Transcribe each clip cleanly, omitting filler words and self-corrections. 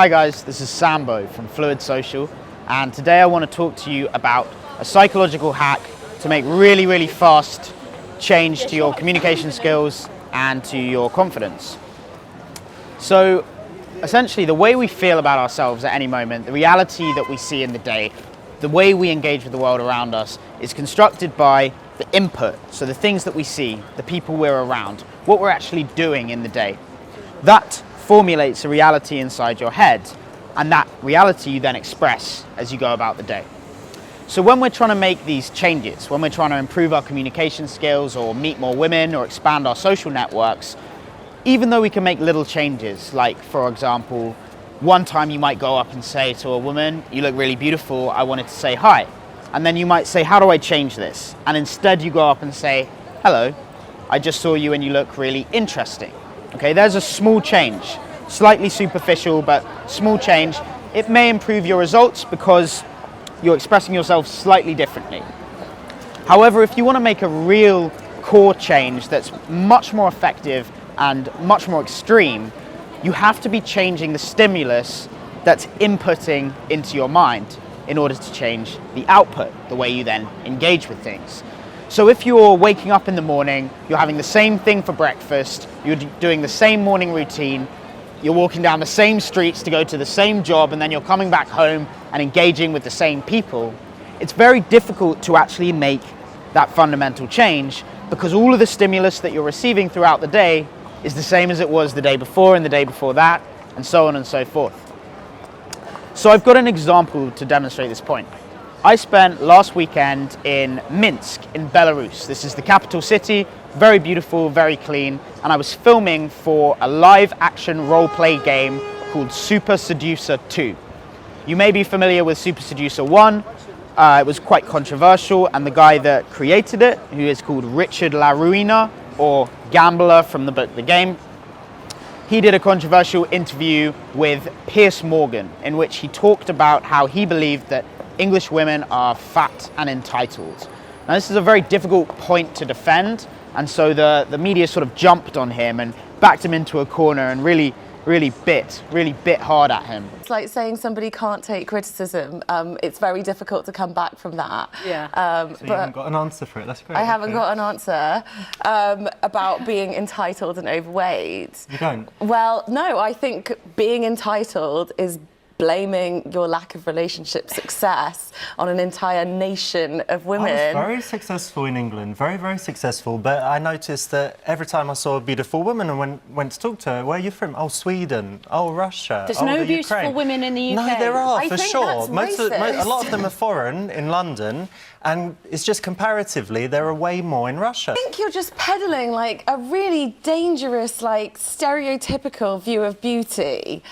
Hi guys, this is Sambo from Fluid Social, and today I want to talk to you about a psychological hack to make really fast change to your communication skills and to your confidence. So essentially, the way we feel about ourselves at any moment, the reality that we see in the day, the way we engage with the world around us is constructed by the input, so the things that we see, the people we're around, what we're actually doing in the day. That formulates a reality inside your head, and that reality you then express as you go about the day. So when we're trying to make these changes, when we're trying to improve our communication skills or meet more women or expand our social networks, even though we can make little changes, like for example, one time you might go up and say to a woman, "You look really beautiful, I wanted to say hi." And then you might say, "How do I change this?" And instead you go up and say, "Hello, I just saw you and you look really interesting." Okay, there's a small change, slightly superficial, but small change. It may improve your results because you're expressing yourself slightly differently. However, if you want to make a real core change that's much more effective and much more extreme, you have to be changing the stimulus that's inputting into your mind in order to change the output, the way you then engage with things. So if you're waking up in the morning, you're having the same thing for breakfast, you're doing the same morning routine, you're walking down the same streets to go to the same job, and then you're coming back home and engaging with the same people, it's very difficult to actually make that fundamental change because all of the stimulus that you're receiving throughout the day is the same as it was the day before and the day before that, and so on and so forth. So I've got an example to demonstrate this point. I spent last weekend in Minsk in Belarus. This is the capital city, very beautiful, very clean, and I was filming for a live action role play game called Super Seducer 2. You may be familiar with Super Seducer 1. It was quite controversial, and the guy that created it, who is called Richard LaRuina, or Gambler from the book The Game, he did a controversial interview with Piers Morgan in which he talked about how he believed that English women are fat and entitled. Now this is a very difficult point to defend, and so the media sort of jumped on him and backed him into a corner and really bit hard at him. It's like saying somebody can't take criticism. It's very difficult to come back from that. Yeah. So you haven't got an answer for it, that's great. I haven't got an answer about being entitled and overweight. You don't? Well, no, I think being entitled is blaming your lack of relationship success on an entire nation of women. I was very successful in England, very successful, but I noticed that every time I saw a beautiful woman and went to talk to her, "Where are you from?" "Oh, Sweden." "Oh, Russia." There's "Oh, no the beautiful Ukraine." women in the UK. No, there are, I for think sure. that's A lot racist. of them are foreign in London, and it's just comparatively, there are way more in Russia. I think you're just peddling like a really dangerous, like stereotypical view of beauty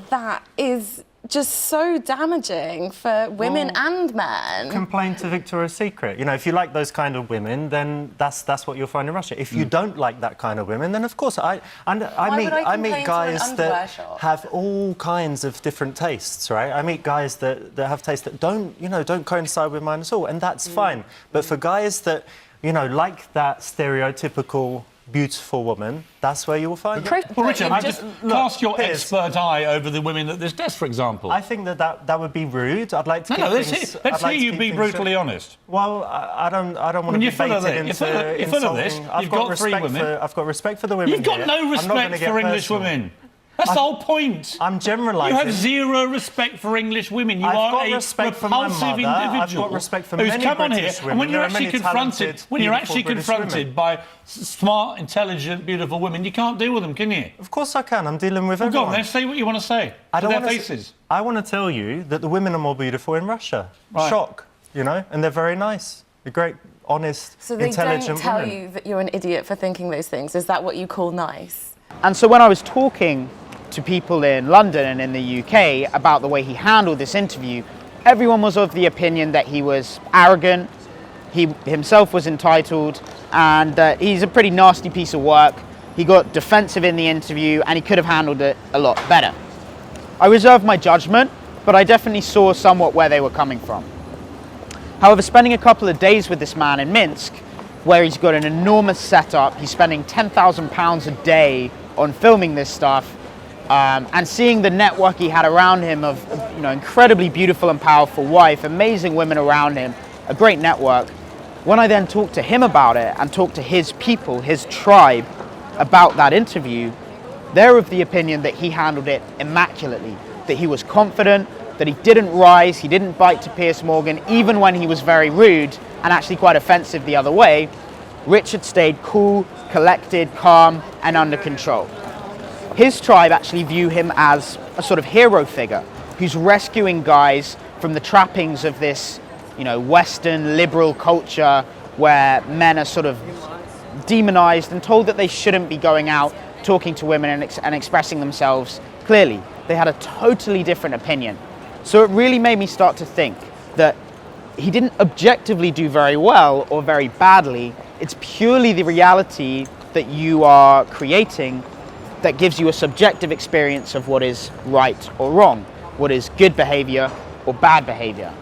that is just so damaging for women and men. Complain to Victoria's Secret. You know, if you like those kind of women, then that's what you'll find in Russia. If you don't like that kind of women, then of course I complain meet to an guys underwear that shop? have all kinds of different tastes, right? I meet guys that have tastes that don't coincide with mine at all, and that's fine. But for guys that, like that stereotypical beautiful woman, that's where you will find it. Well, Richard, just cast your Piers, expert eye over the women at this desk, for example. I think that would be rude. I'd like to No, let's keep hear you be brutally honest. Well, I don't want to be you're full of baited this. into You're full of this. I've You've got got three respect women. I've got respect for the women. You've got here. no I'm not gonna respect get for English personal. women. That's the whole point. I'm generalising. You have zero respect for English women. You I've are got a respect for my repulsive mother. I've individual got respect for who's many come on here, British and women. when you're There are actually many talented, confronted by smart, intelligent, beautiful women, you can't deal with them, can you? Of course I can. I'm dealing with Well, go everyone. on, then say what you want to say to their faces. I want to tell you that the women are more beautiful in Russia. Right. Shock, and they're very nice. They're great, honest, So they intelligent don't tell women. you that you're an idiot for thinking those things. Is that what you call nice? And so when I was talking to people in London and in the UK about the way he handled this interview, everyone was of the opinion that he was arrogant, he himself was entitled, and that he's a pretty nasty piece of work. He got defensive in the interview and he could have handled it a lot better. I reserve my judgment, but I definitely saw somewhat where they were coming from. However, spending a couple of days with this man in Minsk, where he's got an enormous setup, he's spending £10,000 a day on filming this stuff, and seeing the network he had around him of, you know, incredibly beautiful and powerful wife, amazing women around him, a great network. When I then talked to him about it and talked to his people, his tribe, about that interview, they're of the opinion that he handled it immaculately, that he was confident, that he didn't rise, he didn't bite to Piers Morgan, even when he was very rude and actually quite offensive the other way. Richard stayed cool, collected, calm, and under control. His tribe actually view him as a sort of hero figure who's rescuing guys from the trappings of this, you know, Western liberal culture where men are sort of demonized and told that they shouldn't be going out talking to women and expressing themselves clearly. They had a totally different opinion. So it really made me start to think that he didn't objectively do very well or very badly. It's purely the reality that you are creating that gives you a subjective experience of what is right or wrong, what is good behavior or bad behavior.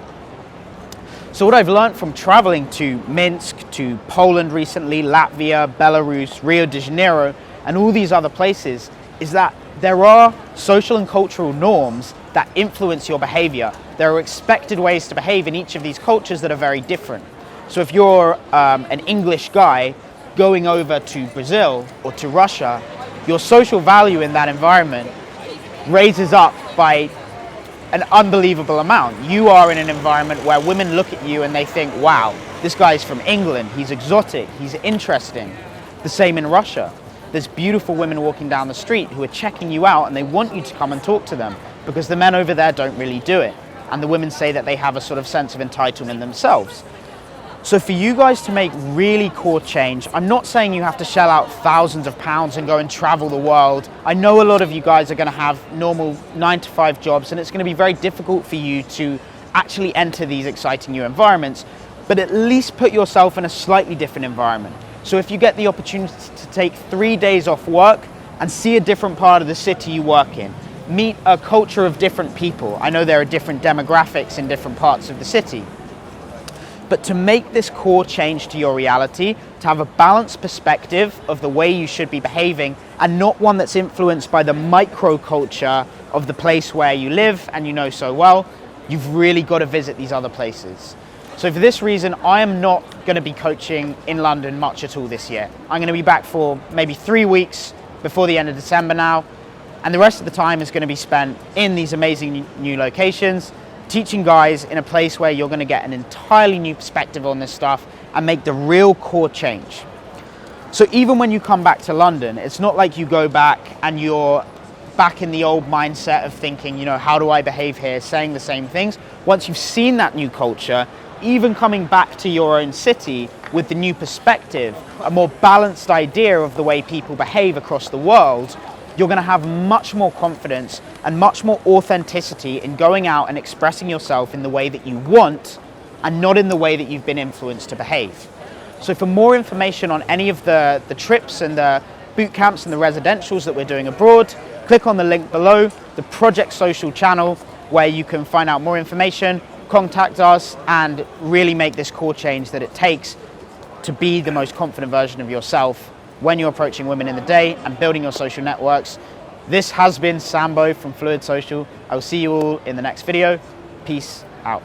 So what I've learned from traveling to Minsk, to Poland recently, Latvia, Belarus, Rio de Janeiro, and all these other places is that there are social and cultural norms that influence your behavior. There are expected ways to behave in each of these cultures that are very different. So if you're an English guy going over to Brazil or to Russia, your social value in that environment raises up by an unbelievable amount. You are in an environment where women look at you and they think, wow, this guy's from England, he's exotic, he's interesting. The same in Russia. There's beautiful women walking down the street who are checking you out and they want you to come and talk to them because the men over there don't really do it. And the women say that they have a sort of sense of entitlement themselves. So for you guys to make really core change, I'm not saying you have to shell out thousands of pounds and go and travel the world. I know a lot of you guys are going to have normal 9-to-5 jobs and it's going to be very difficult for you to actually enter these exciting new environments, but at least put yourself in a slightly different environment. So if you get the opportunity to take 3 days off work and see a different part of the city you work in, meet a culture of different people. I know there are different demographics in different parts of the city. But to make this core change to your reality, to have a balanced perspective of the way you should be behaving and not one that's influenced by the microculture of the place where you live and you know so well, you've really got to visit these other places. So for this reason, I am not going to be coaching in London much at all this year. I'm going to be back for maybe 3 weeks before the end of December now. And the rest of the time is going to be spent in these amazing new locations, teaching guys in a place where you're going to get an entirely new perspective on this stuff and make the real core change. So even when you come back to London, it's not like you go back and you're back in the old mindset of thinking, you know, how do I behave here, saying the same things. Once you've seen that new culture, even coming back to your own city with the new perspective, a more balanced idea of the way people behave across the world, you're going to have much more confidence and much more authenticity in going out and expressing yourself in the way that you want and not in the way that you've been influenced to behave. So for more information on any of the trips and the boot camps and the residentials that we're doing abroad, click on the link below, the Project Social channel, where you can find out more information, contact us, and really make this core change that it takes to be the most confident version of yourself when you're approaching women in the day and building your social networks. This has been Sambo from Fluid Social. I will see you all in the next video. Peace out.